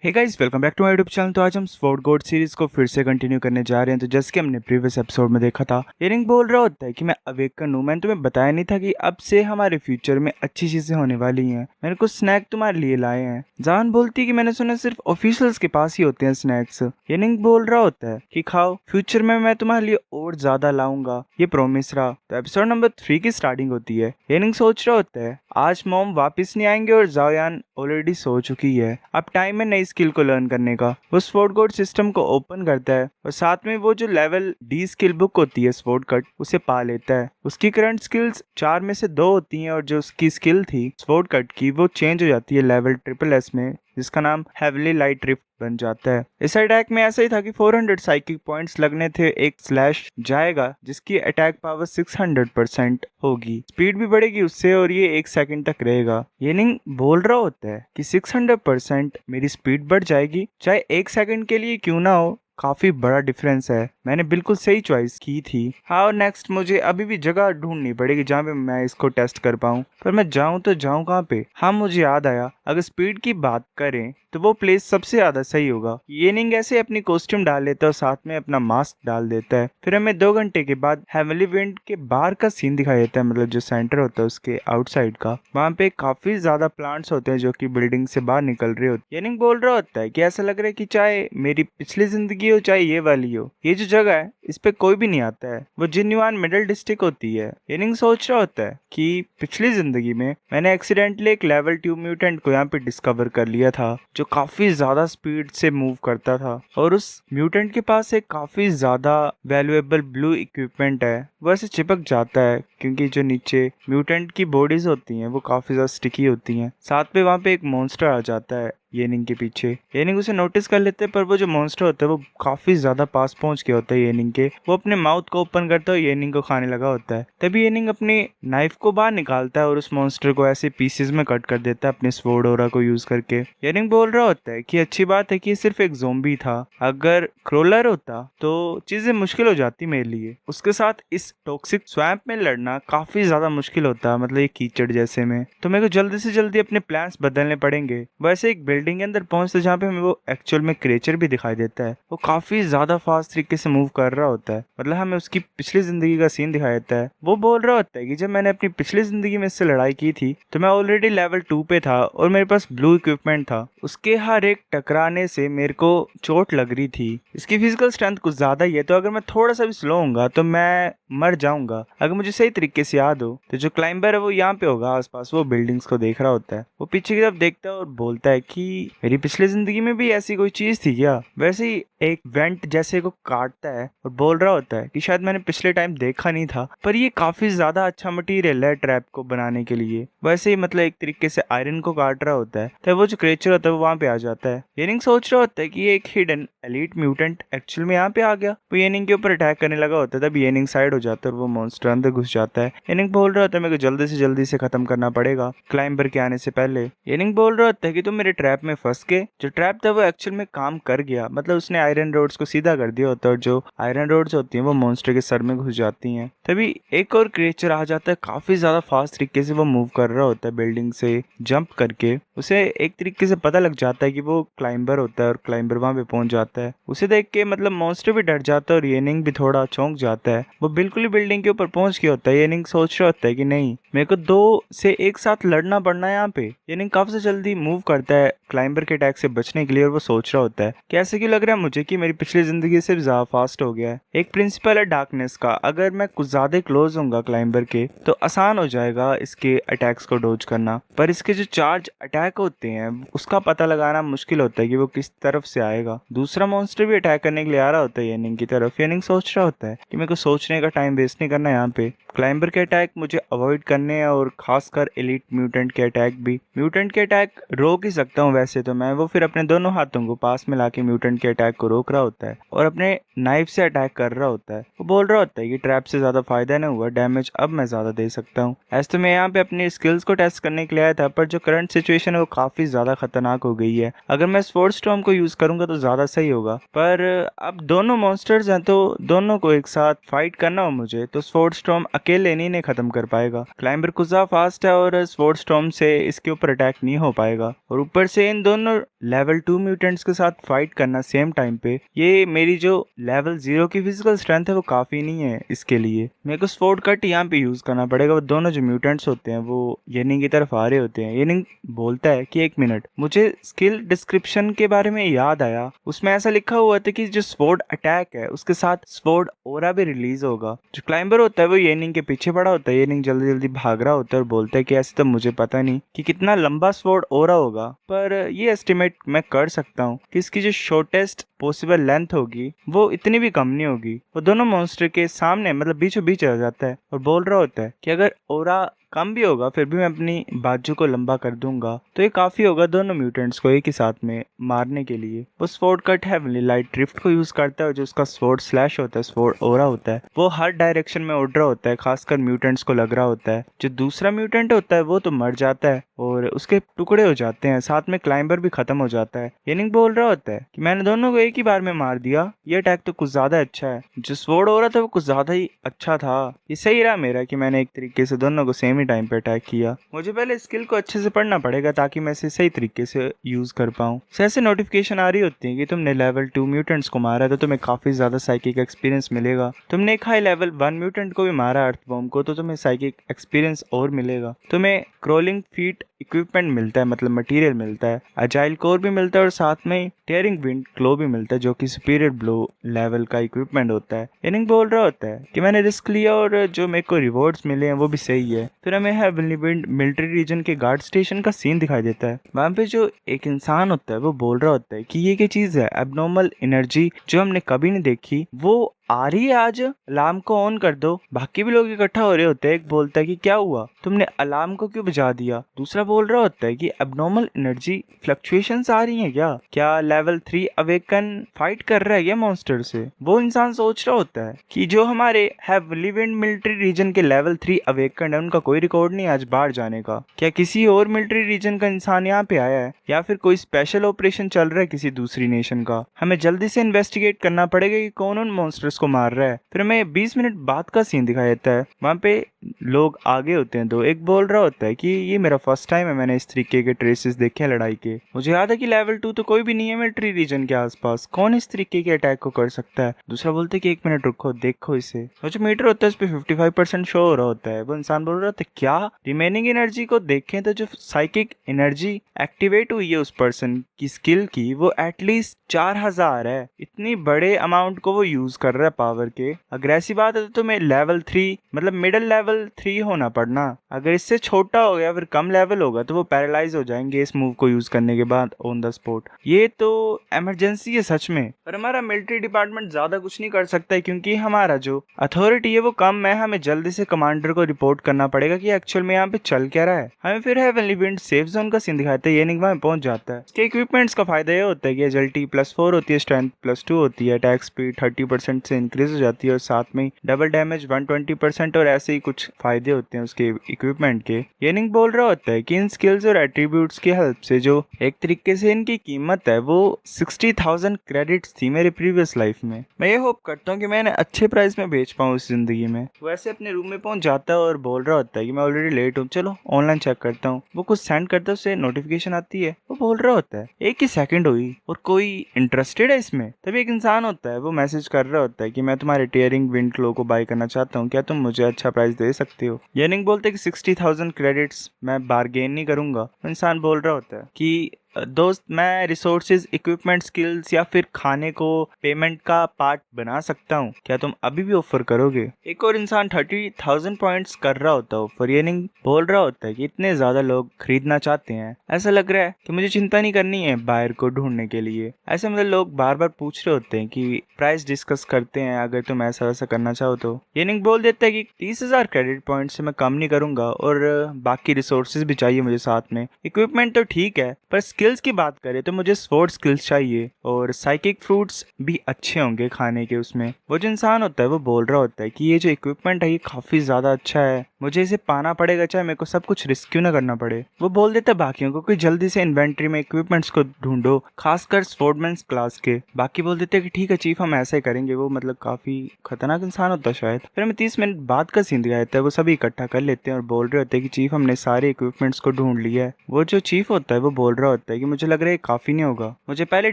Hey guys, welcome back to my YouTube channel. तो आज हम स्वॉर्ड गॉड सीरीज को फिर से कंटिन्यू करने जा रहे हैं। तो जैसे कि हमने प्रीवियस एपिसोड में देखा था, एरिंग बोल रहा होता है कि मैं अवेकन हूँ। मैंने तुम्हें बताया नहीं था कि अब से हमारे फ्यूचर में अच्छी चीजें होने वाली हैं। मैंने कुछ स्नैक तुम्हारे लिए लाए हैं। जान बोलती है कि मैंने सुना सिर्फ ऑफिशियल्स के पास ही होते हैं स्नैक्स। एरिंग बोल रहा होता है कि खाओ, फ्यूचर में मैं तुम्हारे लिए और ज्यादा लाऊंगा, ये प्रॉमिस रहा। तो एपिसोड नंबर 3 की स्टार्टिंग होती है। एरिंग सोच रहा होता है आज मॉम वापस नहीं आएंगे और जाओयान ऑलरेडी सो चुकी है। अब टाइम है नई स्किल को लर्न करने का। वो स्वॉर्ड कोड सिस्टम को ओपन करता है और साथ में वो जो लेवल डी स्किल बुक होती है स्वॉर्ड कट, उसे पा लेता है। उसकी करंट स्किल्स 4 में से 2 होती हैं और जो उसकी स्किल थी स्वॉर्ड कट की, वो चेंज हो जाती है लेवल ट्रिपल एस में, जिसका नाम हेवली लाइट रिफ्ट बन जाता है। इस अटैक में ऐसा ही था कि 400 साइकिक पॉइंट्स लगने थे, एक स्लैश जाएगा जिसकी अटैक पावर 600% होगी, स्पीड भी बढ़ेगी उससे और ये 1 सेकंड तक रहेगा। येनिंग बोल रहा होता है कि 600% मेरी स्पीड बढ़ जाएगी, चाहे 1 सेकंड के लिए क्यों ना हो। काफी बड़ा डिफरेंस है, मैंने बिल्कुल सही चॉइस की थी। हाँ, और नेक्स्ट मुझे अभी भी जगह ढूंढनी पड़ेगी जहाँ पे मैं इसको टेस्ट कर पाऊँ, पर मैं जाऊँ तो जाऊँ कहाँ पे। हाँ, मुझे याद आया, अगर स्पीड की बात करें तो वो प्लेस सबसे ज्यादा सही होगा। येनिंग ऐसे अपनी कॉस्ट्यूम डाल लेता है और साथ में अपना मास्क डाल देता है। फिर हमें 2 घंटे के बाद हेवनली विंड के बाहर का सीन दिखाई देता है, मतलब जो सेंटर होता है उसके आउटसाइड का। वहाँ पे काफी ज्यादा प्लांट्स होते हैं जो कि बिल्डिंग से बाहर निकल रहे होते हैं। येनिंग बोल रहा होता है कि ऐसा लग रहा है कि चाहे मेरी पिछली जिंदगी हो चाहे ये वाली हो, ये जो जगह है इस पे कोई भी नहीं आता है। वो जिन्युआन मिडिल डिस्ट्रिक्ट होती है। येनिंग सोच रहा होता है कि पिछली जिंदगी में मैंने एक्सीडेंटली एक लेवल 2 म्यूटेंट को यहाँ पे डिस्कवर कर लिया था जो काफी ज्यादा स्पीड से मूव करता था, और उस म्यूटेंट के पास एक काफी ज्यादा वैल्यूएबल ब्लू इक्विपमेंट है। वो ऐसे चिपक जाता है क्योंकि जो नीचे म्यूटेंट की बॉडीज होती हैं वो काफी ज्यादा स्टिकी होती हैं। साथ में वहाँ पे एक मॉन्स्टर आ जाता है येनिंग के पीछे। येनिंग उसे नोटिस कर लेते हैं, पर वो जो मॉन्स्टर होता है वो काफी ज्यादा पास पहुंच गया होता है येनिंग के। वो अपने माउथ को ओपन करता है और येनिंग को खाने लगा होता है। तभी येनिंग अपनी नाइफ को बाहर निकालता है और उस मॉन्स्टर को ऐसे पीसेस में कट कर देता है अपने स्वॉर्ड ऑरा को यूज करके। येनिंग बोल रहा होता है कि अच्छी बात है कि ये सिर्फ एक ज़ॉम्बी था, अगर क्रोलर होता तो चीजें मुश्किल हो जाती मेरे लिए। उसके साथ इस टॉक्सिक स्वैम्प में लड़ना काफी ज्यादा मुश्किल होता, मतलब ये कीचड़ जैसे में। तो मेरे को जल्दी से जल्दी अपने प्लान्स बदलने पड़ेंगे। वैसे एक बिल्डिंग के अंदर पहुंचते जहाँ पे हमें वो एक्चुअल में क्रिएचर भी दिखाई देता है। वो काफी ज्यादा फास्ट तरीके से मूव कर रहा होता है, मतलब हमें उसकी पिछली जिंदगी का सीन दिखाया देता है। वो बोल रहा होता है कि जब मैंने अपनी पिछली जिंदगी में इससे लड़ाई की थी तो मैं ऑलरेडी लेवल 2 पे था और मेरे पास ब्लू इक्विपमेंट था। उसके हर एक टकराने से मेरे को चोट लग रही थी। इसकी फिजिकल स्ट्रेंथ कुछ ज्यादा ही है, तो अगर मैं थोड़ा सा भी स्लो होऊंगा तो मैं मर जाऊंगा। अगर मुझे सही तरीके से याद हो तो जो क्लाइंबर है वो यहाँ पे होगा आसपास, वो बिल्डिंग्स को देख रहा होता है। वो पीछे की तरफ देखता है और बोलता है कि मेरी पिछली जिंदगी में भी ऐसी कोई चीज थी क्या। वैसे ही एक वेंट जैसे को काटता है और बोल रहा होता है कि शायद मैंने पिछले टाइम देखा नहीं था, पर ये काफी ज्यादा अच्छा मटेरियल है ट्रैप को बनाने के लिए। वैसे ही मतलब एक तरीके से आयरन को काट रहा होता है, तो वो जो क्रिएचर होता है वो वहां पे आ जाता है। येनिंग सोच रहा होता है कि ये एक हिडन एलीट म्यूटेंट एक्चुअल में यहाँ पे आ गया। वो येनिंग के ऊपर अटैक करने लगा होता है, तब येनिंग साइड हो जाता है और वो मॉन्स्टर अंदर घुस जाता है। येनिंग बोल रहा होता है मेरे को जल्दी से खत्म करना पड़ेगा क्लाइंबर के आने से पहले। येनिंग बोल रहा होता है कि तुम मेरे ट्रैप में फंस गए। जो ट्रैप था वो एक्चुअल में काम कर गया, मतलब उसने आयरन रोड्स को सीधा कर दिया होता है और जो आयरन रोड्स होती हैं वो मॉन्स्टर के सर में घुस जाती हैं। तभी एक और क्रिएचर आ जाता है, काफी ज्यादा फास्ट तरीके से वो मूव कर रहा होता है बिल्डिंग से जंप करके। उसे एक तरीके से पता लग जाता है कि वो क्लाइंबर होता है और क्लाइंबर वहां पे पहुंच जाता है। उसे देख के मतलब मॉन्स्टर भी डर जाता है और येनिंग भी थोड़ा चौंक जाता है। वो बिल्कुल ही बिल्डिंग के ऊपर पहुंच गया होता है। येनिंग सोच रहा होता है कि नहीं, मेरे को 2 से एक साथ लड़ना पड़ना है यहाँ पे। येनिंग काफी जल्दी मूव करता है क्लाइंबर के अटैक से बचने के लिए और वो सोच रहा होता है कि ऐसे क्यों लग रहा है मुझे कि मेरी पिछली जिंदगी से भी ज्यादा फास्ट हो गया है। एक प्रिंसिपल है डार्कनेस का, अगर मैं कुछ ज्यादा क्लोज होऊंगा क्लाइंबर के तो आसान हो जाएगा इसके अटैक्स को डोज करना, पर इसके जो चार्ज अटैक होते हैं उसका पता लगाना मुश्किल होता है कि वो किस तरफ से आएगा। दूसरा मॉन्स्टर भी अटैक करने के लिए आ रहा होता है येनिंग की तरफ। येनिंग सोच रहा होता है कि मेरे को सोचने का टाइम वेस्ट नहीं करना यहाँ पे, क्लाइंबर के अटैक मुझे अवॉइड करने हैं और खासकर एलिट म्यूटेंट के अटैक भी। म्यूटेंट के अटैक रोक ही सकता हूँ वैसे तो मैं। वो फिर अपने दोनों हाथों को पास में लाके म्यूटेंट के अटैक को रोक रहा होता है और अपने नाइफ से अटैक कर रहा होता है। वो बोल रहा होता है कि ट्रैप से ज्यादा फायदा नहीं हुआ, डैमेज अब मैं ज्यादा दे सकता हूँ। ऐसे तो मैं यहाँ पे अपनी स्किल्स को टेस्ट करने के लिए आया था, पर जो करंट सिचुएशन है वो काफी ज्यादा खतरनाक हो गई है। अगर मैं स्वॉर्ड स्टॉर्म को यूज करूंगा तो ज्यादा सही होगा, पर अब दोनों मॉन्स्टर्स हैं तो दोनों को एक साथ फाइट करना हो मुझे, तो स्वॉर्ड स्टॉर्म अकेले नहीं खत्म कर पाएगा। क्लाइंबर कुछ फास्ट है और स्वॉर्ड स्टॉर्म से इसके ऊपर अटैक नहीं हो पाएगा, और ऊपर से इन दोनों लेवल 2 म्यूटेंट्स के साथ फाइट करना सेम टाइम पे, ये मेरी जो लेवल 0 की फिजिकल स्ट्रेंथ है वो काफी नहीं है। इसके लिए मेरे को स्वॉर्ड कट यहाँ पे यूज करना पड़ेगा। वो दोनों जो म्यूटेंट्स होते हैं वो येनिंग की तरफ आ रहे होते हैं। येनिंग बोलता है कि 1 मिनट, मुझे स्किल डिस्क्रिप्शन के बारे में याद आया, उसमें ऐसा लिखा हुआ था कि जो स्वॉर्ड अटैक है उसके साथ स्वॉर्ड ओरा भी रिलीज होगा। जो क्लाइंबर होता है वो येनिंग के पीछे पड़ा होता है। येनिंग जल्दी जल्दी भाग रहा होता है और बोलता है कि ऐसे तो मुझे पता नहीं कि कितना लंबा स्वॉर्ड ओरा होगा, पर ये एस्टिमेट मैं कर सकता हूँ कि इसकी जो शॉर्टेस्ट पॉसिबल लेंथ होगी वो इतनी भी कम नहीं होगी। वो दोनों मॉन्स्टर के सामने मतलब बीचों बीच रह जाता है और बोल रहा होता है कि अगर ओरा कम भी होगा फिर भी मैं अपनी बाजू को लंबा कर दूंगा, तो ये काफी होगा दोनों म्यूटेंट्स को एक ही साथ में मारने के लिए। वो sword cut heavenly light drift को यूज करता है, जो उसका स्वॉर्ड स्लैश होता है, स्वॉर्ड ओरा होता है, वो हर डायरेक्शन में उड़ रहा होता है, खासकर म्यूटेंट्स को लग रहा होता है। जो दूसरा म्यूटेंट होता है वो तो मर जाता है और उसके टुकड़े हो जाते हैं, साथ में क्लाइंबर भी खत्म हो जाता है। येनिंग बोल रहा होता है कि मैंने दोनों को एक ही बार में मार दिया, ये अटैक तो कुछ ज्यादा अच्छा है। जो स्वॉर्ड ओरा था वो कुछ ज्यादा ही अच्छा था। ये सही रहा मेरा कि मैंने एक तरीके से दोनों को सेम ही टाइम पे अटैक किया। मुझे पहले स्किल को अच्छे से पढ़ना पड़ेगा ताकि मैं इसे सही तरीके से यूज कर पाऊँ। ऐसे नोटिफिकेशन आ रही होती है कि तुमने लेवल 2 म्यूटेंट्स को मारा है तो तुम्हें काफी ज्यादा साइकिक एक्सपीरियंस मिलेगा। तुमने एक हाई लेवल 1 म्यूटेंट को भी मारा, अर्थवॉर्म को, तो तुम्हें साइकिक एक्सपीरियंस और मिलेगा। तुम्हें क्रोलिंग फीट इक्विपमेंट मिलता है, मतलब मटेरियल मिलता है, अजाइल कोर भी मिलता है और साथ में टेयरिंग विंड क्लो भी मिलता है जो कि सुपीरियर ब्लो लेवल का इक्विपमेंट होता है। येनिंग बोल रहा होता है कि मैंने रिस्क लिया और जो मेरे को रिवॉर्ड्स मिले हैं वो भी सही है। फिर हमें हेवनली विंड मिलिट्री रीजन के गार्ड स्टेशन का सीन दिखाई देता है। वहाँ पे जो एक इंसान होता है वो बोल रहा होता है कि ये क्या चीज है, एबनॉर्मल एनर्जी जो हमने कभी नहीं देखी वो आ रही है आज, अलार्म को ऑन कर दो। बाकी भी लोग इकट्ठा हो रहे होते हैं। एक बोलता है कि क्या हुआ, तुमने अलार्म को क्यों बजा दिया। दूसरा बोल रहा होता है कि एबनॉर्मल एनर्जी फ्लक्चुएशंस आ रही हैं क्या लेवल 3 अवेकन फाइट कर रहा है क्या मॉन्स्टर से। वो इंसान सोच रहा होता है कि जो हमारे हेवनली विंड मिलिट्री रीजन के लेवल 3 अवेकन है उनका कोई रिकॉर्ड नहीं आज बाहर जाने का। क्या किसी और मिलिट्री रीजन का इंसान यहाँ पे आया है या फिर कोई स्पेशल ऑपरेशन चल रहा है किसी दूसरी नेशन का। हमें जल्दी से इन्वेस्टिगेट करना पड़ेगा कि कौन उन मॉन्स्टर्स को मार रहा है। फिर हमें 20 मिनट बाद का सीन दिखाया देता है। वहाँ पे लोग आगे होते हैं दो। एक बोल रहा होता है कि ये मेरा फर्स्ट टाइम है, मैंने इस तरीके के ट्रेसेस देखे हैं लड़ाई के। मुझे याद है कि लेवल 2 तो कोई भी नहीं है मिलिट्री रीजन के आसपास, कौन इस तरीके के अटैक को कर सकता है। दूसरा बोलते है कि 1 मिनट रुको, देखो इसे। और जो मीटर होता है उस पर 55% शो हो रहा होता है। वो इंसान बोल रहा होता है क्या, रिमेनिंग एनर्जी को देखें तो जो साइकिक एनर्जी एक्टिवेट हुई है उस पर्सन की स्किल की वो एटलीस्ट 4000 है। इतनी बड़े अमाउंट को वो यूज कर रहा है पावर के। अग्रेसिव बात है तो तुम्हें लेवल 3 मतलब मिडिल लेवल 3 होना पड़ना। अगर इससे छोटा हो गया फिर कम लेवल होगा तो वो पैरालाइज हो जाएंगे इस मूव को यूज करने के बाद ऑन द स्पॉट। ये तो इमरजेंसी है सच में, पर हमारा मिलिट्री डिपार्टमेंट ज्यादा कुछ नहीं कर सकता है क्योंकि हमारा जो अथॉरिटी है वो कम है। हमें जल्दी से कमांडर को रिपोर्ट करना पड़ेगा कि एक्चुअल में यहाँ पे चल क्या रहा है। हमें फिर हेवनली विंड सेफ जोन का सीन दिखाते हैं। येनिंग वहां पहुंच जाता है। इसके इक्विपमेंट्स का फायदा ये होता है कि एजिलिटी +4 होती है, स्ट्रेंथ +2 होती है, अटैक स्पीड 30% से इंक्रीज हो जाती है और साथ में डबल डैमेज 120% और ऐसे ही कुछ फायदे होते हैं उसके इक्विपमेंट के। येनिंग बोल रहा होता है कि इन स्किल्स और एट्रीब्यूट्स की हेल्प से जो एक तरीके से इनकी कीमत है वो 60,000 क्रेडिट्स थी मेरे प्रीवियस लाइफ में। मैं ये होप करता हूँ कि मैं अच्छे प्राइस में बेच पाऊँ इस जिंदगी में। वो ऐसे अपने रूम में पहुंच जाता है और बोल रहा होता है कि मैं ऑलरेडी लेट हूँ, चलो ऑनलाइन चेक करता हूँ। वो कुछ सेंड करता है, उससे नोटिफिकेशन आती है। वो बोल रहा होता है 1 ही सेकंड हुई और कोई इंटरेस्टेड है इसमें। तभी एक इंसान होता है वो मैसेज कर रहा होता है कि मैं तुम्हारे टीयरिंग विंड क्लो को बाय करना चाहता हूँ, क्या तुम मुझे अच्छा प्राइस दे सकते हो। येनिंग बोलते हैं कि 60,000 क्रेडिट्स मैं बार्गेन नहीं करूंगा। इंसान बोल रहा होता है कि दोस्त मैं रिसोर्सेज, इक्विपमेंट, स्किल्स या फिर खाने को पेमेंट का पार्ट बना सकता हूँ, क्या तुम अभी भी ऑफर करोगे। एक और इंसान 30,000 पॉइंट्स कर रहा होता है ऑफर। येनिंग बोल रहा होता है कि इतने ज्यादा लोग खरीदना चाहते हैं, ऐसा लग रहा है कि मुझे चिंता नहीं करनी है बायर को ढूंढने के लिए। ऐसे मतलब लोग बार बार पूछ रहे होते हैं कि प्राइस डिस्कस करते हैं अगर तुम ऐसा वैसा करना चाहो तो। येनिंग बोल देता है कि 30,000 क्रेडिट पॉइंट से मैं कम नहीं करूंगा और बाकी रिसोर्सेज भी चाहिए मुझे साथ में। इक्विपमेंट तो ठीक है पर स्किल्स की बात करें तो मुझे स्वॉर्ड स्किल्स चाहिए और साइकिक फ्रूट्स भी अच्छे होंगे खाने के। उसमें वो जो इंसान होता है वो बोल रहा होता है कि ये जो इक्विपमेंट है ये काफ़ी ज़्यादा अच्छा है, मुझे इसे पाना पड़ेगा चाहे मेरे को सब कुछ रिस्क क्यों ना करना पड़े। वो बोल देता है बाकियों को कि जल्दी से इन्वेंट्री में इक्विपमेंट्स को ढूंढो, खासकर स्वॉर्डमैन क्लास के। बाकी बोल देते हैं कि ठीक है चीफ हम ऐसा ही करेंगे। वो मतलब काफ़ी खतरनाक इंसान होता है शायद। फिर हमें 30 मिनट बाद का सीन दिखाया जाता है, वो सभी इकट्ठा कर लेते हैं और बोल रहे होते हैं कि चीफ हमने सारे इक्विपमेंट्स को ढूंढ लिया है। वो जो चीफ होता है वो बोल रहा होता है कि मुझे लग रहा है काफ़ी नहीं होगा, मुझे पहले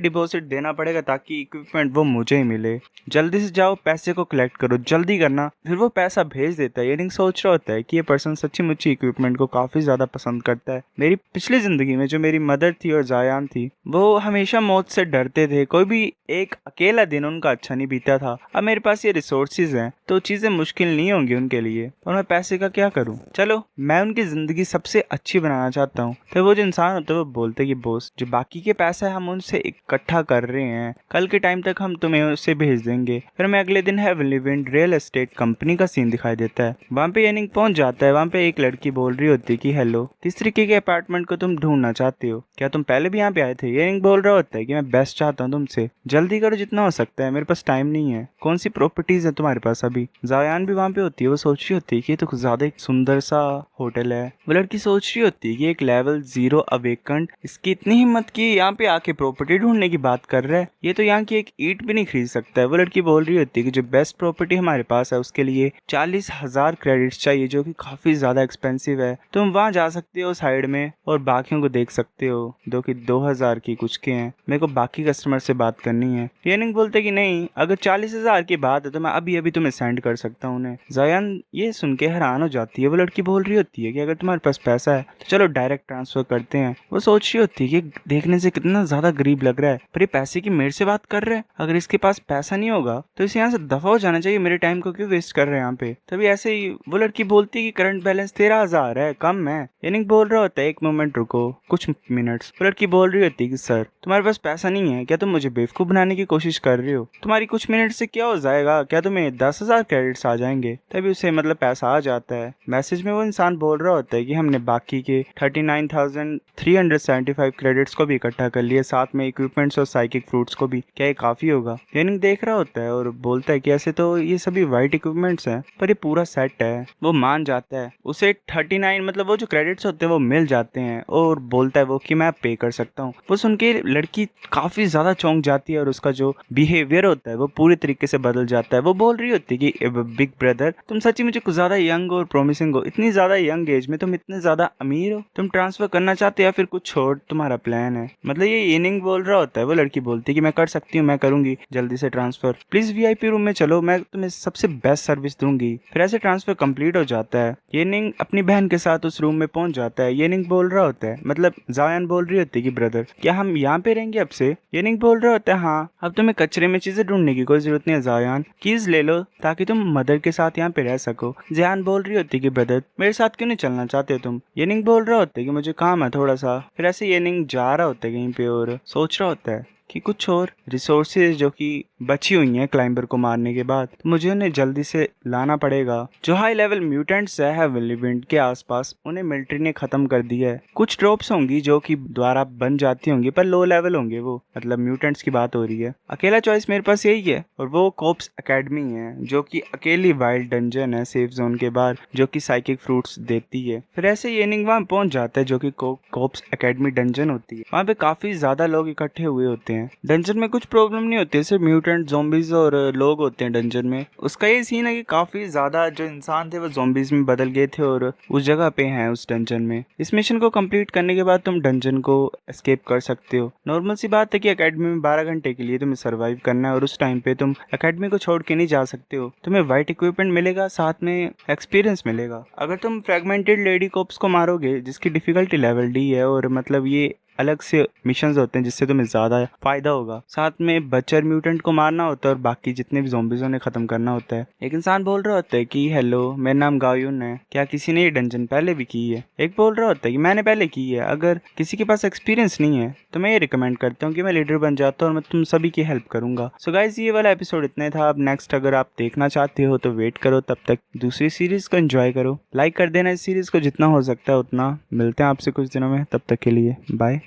डिपॉजिट देना पड़ेगा ताकि इक्विपमेंट वो मुझे ही मिले। जल्दी से जाओ पैसे को कलेक्ट करो, जल्दी करना। फिर वो पैसा भेज देता है। येनिंग सोच रहा होता है कि ये पर्सन सच्ची मुच्ची इक्विपमेंट को काफ़ी ज़्यादा पसंद करता है। मेरी पिछली ज़िंदगी में जो मेरी मदर थी और जायान थी वो हमेशा मौत से डरते थे, कोई भी एक अकेला दिन उनका अच्छा नहीं बीता था। अब मेरे पास ये रिसोर्सेज हैं तो चीज़ें मुश्किल नहीं होंगी उनके लिए, और मैं पैसे का क्या करूं। चलो मैं उनकी ज़िंदगी सबसे अच्छी बनाना चाहता हूं। तो वो जो इंसान होता है वो बोलते कि बॉस जो बाकी के पैसा है हम उनसे इकट्ठा कर रहे हैं, कल के टाइम तक हम तुम्हें उसे भेज देंगे। फिर मैं अगले दिन heavenly wind real estate company का सीन दिखाई देता है। वहाँ पे येनिंग पहुंच जाता है। वहाँ पे एक लड़की बोल रही होती है कि हेलो, किस तरीके के अपार्टमेंट को तुम ढूंढना चाहते हो, क्या तुम पहले भी यहाँ पे आए थे। येनिंग बोल रहा होता है कि मैं बेस्ट चाहता हूँ तुमसे, जल्दी करो जितना हो सकता है, मेरे पास टाइम नहीं है। कौन सी प्रॉपर्टीज है तुम्हारे पास अभी। जायान भी वहाँ पे होती है, वो सोच रही होती है कि ये तो कुछ ज्यादा एक सुंदर सा होटल है। वो लड़की सोच रही होती है कि एक लेवल 0 अवेकंड, इसकी इतनी हिम्मत की यहाँ पे आके प्रॉपर्टी ढूंढने की बात कर रहा है, ये तो यहाँ की एक ईंट भी नहीं खरीद सकता है। वो लड़की बोल रही होती है कि जो बेस्ट प्रॉपर्टी हमारे पास है उसके लिए 40,000 क्रेडिट्स चाहिए, जो कि काफी ज्यादा एक्सपेंसिव है। तुम वहाँ जा सकते हो साइड में और बाकियों को देख सकते हो, जो कि 2,000 की कुछ के हैं। मेरे को बाकी कस्टमर से बात करनी है। येनिंग बोलते कि नहीं, अगर 40,000 की बात है तो मैं अभी अभी तुम्हें सेंड कर सकता हूँ उन्हें। जायान ये सुन के हैरान हो जाती है। वो लड़की बोल रही होती है कि अगर तुम्हारे पास पैसा है तो चलो डायरेक्ट ट्रांसफर करते हैं। वो सोच रही होती है कि देखने से कितना ज्यादा गरीब लग रहा है, पर ये पैसे की मेरे से बात कर रहा है। अगर इसके पास पैसा नहीं होगा तो इसे यहाँ से दफा हो जाना चाहिए, मेरे टाइम को क्यों वेस्ट कर रहे हैं यहाँ पे। तभी ऐसे ही वो लड़की बोलती है कि करंट बैलेंस 13,000 है, कम है। येनिंग बोल रहा होता है एक मोमेंट रुको, कुछ मिनट्स। वो लड़की बोल रही होती है कि सर तुम्हारे पास पैसा नहीं है क्या, तुम मुझे बेवकूफ बनाने की कोशिश कर रहे हो। तुम्हारी कुछ मिनट से क्या हो जाएगा, क्या तुम्हें 10,000 क्रेडिट्स आ जाएंगे। तभी उसे मतलब पैसा आ जाता है। मैसेज में वो इंसान बोल रहा होता है कि हमने बाकी के 39,375 क्रेडिट्स को भी इकट्ठा कर लिया, साथ में इक्विपमेंट्स और साइकिक फ्रूट्स को भी, क्या ये काफी होगा। येनिंग देख रहा होता है और बोलता है कि ऐसे तो ये सभी वाइट इक्विपमेंट्स हैं पर ये पूरा सेट है। वो मान जाता है, उसे 39 मतलब वो जो क्रेडिट्स होते हैं वो मिल जाते हैं और बोलता है वो कि मैं पे कर सकता हूँ। वो सुन के लड़की काफी ज्यादा चौंक जाती है और उसका जो बिहेवियर होता है वो पूरी तरीके से बदल जाता है। वो बोल रही होती है कि बिग ब्रदर तुम सच्ची मुझे कुछ ज्यादा यंग और प्रोमिसिंग हो, इतनी ज्यादा यंग एज में तुम इतने ज्यादा अमीर हो, तुम ट्रांसफर करना चाहते हो या फिर कुछ और तुम्हारा प्लान है। मतलब ये येनिंग बोल रहा होता है। वो लड़की बोलती है कि मैं कर सकती हूँ, मैं करूंगी जल्दी से ट्रांसफर, प्लीज वीआईपी रूम में चलो, मैं तुम्हें सबसे बेस्ट सर्विस दूंगी। फिर ऐसे ट्रांसफर कंप्लीट हो जाता है। येनिंग अपनी बहन के साथ उस रूम में पहुंच जाता है। येनिंग बोल रहा होता है, मतलब जायान बोल रही होती है कि ब्रदर क्या हम यहाँ पे रहेंगे अब से। येनिंग बोल रहा होता है हाँ, अब तुम्हें कचरे में चीजें ढूंढने की कोई जरूरत नहीं है जायान, कीज ले लो ताकि तुम मदर के साथ यहाँ पे रह सको। जायान बोल रही होती है कि ब्रदर मेरे साथ क्यों नहीं चलना चाहते तुम। येनिंग बोल रहा होता है कि मुझे काम है थोड़ा सा। फिर ऐसे येनिंग जा रहा होता है कहीं पे और सोच रहा होता है कि कुछ और रिसोर्सेज जो कि बची हुई हैं क्लाइंबर को मारने के बाद, तो मुझे उन्हें जल्दी से लाना पड़ेगा। जो हाई लेवल म्यूटेंट्स है हेवनली विंड के आसपास उन्हें मिलिट्री ने खत्म कर दिया है। कुछ ड्रॉप्स होंगी जो कि द्वारा बन जाती होंगी पर लो लेवल होंगे, वो मतलब म्यूटेंट्स की बात हो रही है। अकेला चॉइस मेरे पास यही है और वो कोप्स एकेडमी है जो कि अकेली वाइल्ड डंजन है सेफ जोन के बाहर, जो कि साइकिक फ्रूट्स देती है। फिर ऐसे येनिंग वहां पहुंच जाता है जो कि कोप्स एकेडमी डंजन होती है। वहाँ पे काफी ज्यादा लोग इकट्ठे हुए होते हैं। डंजन में कुछ प्रॉब्लम नहीं होती, सिर्फ म्यूटेंट ज़ॉम्बीज और लोग होते हैं डंजन में। उसका ये सीन है कि काफी ज्यादा जो इंसान थे वो ज़ॉम्बीज में बदल गए थे और उस जगह पे हैं उस डंजन में। इस मिशन को कंप्लीट करने के बाद तुम डंजन को एस्केप कर सकते हो। नॉर्मल सी बात है कि एकेडमी में 12 घंटे के लिए तुम्हें सर्वाइव करना है और उस टाइम पे तुम एकेडमी को छोड़ के नहीं जा सकते हो। तुम्हें वाइट इक्विपमेंट मिलेगा, साथ में एक्सपीरियंस मिलेगा। अगर तुम फ्रेगमेंटेड लेडी कोप्स को मारोगे जिसकी डिफिकल्टी लेवल D है, और मतलब ये अलग से मिशंस होते हैं जिससे तुम्हें ज्यादा फायदा होगा। साथ में बचर म्यूटेंट को मारना होता है और बाकी जितने भी ज़ॉम्बीज़ उन्हें खत्म करना होता है। एक इंसान बोल रहा होता है कि हेलो मेरा नाम गायुन है, क्या किसी ने ये डंजन पहले भी की है। एक बोल रहा होता है कि मैंने पहले की है, अगर किसी के पास एक्सपीरियंस नहीं है तो मैं ये रिकमेंड करता हूँ कि मैं लीडर बन जाता हूँ और मैं तुम सभी की हेल्प करूंगा। सो गाइस ये वाला एपिसोड इतना ही था। अब नेक्स्ट अगर आप देखना चाहते हो तो वेट करो, तब तक दूसरी सीरीज को एंजॉय करो। लाइक कर देना इस सीरीज को जितना हो सकता है उतना। मिलते हैं आपसे कुछ दिनों में, तब तक के लिए बाय।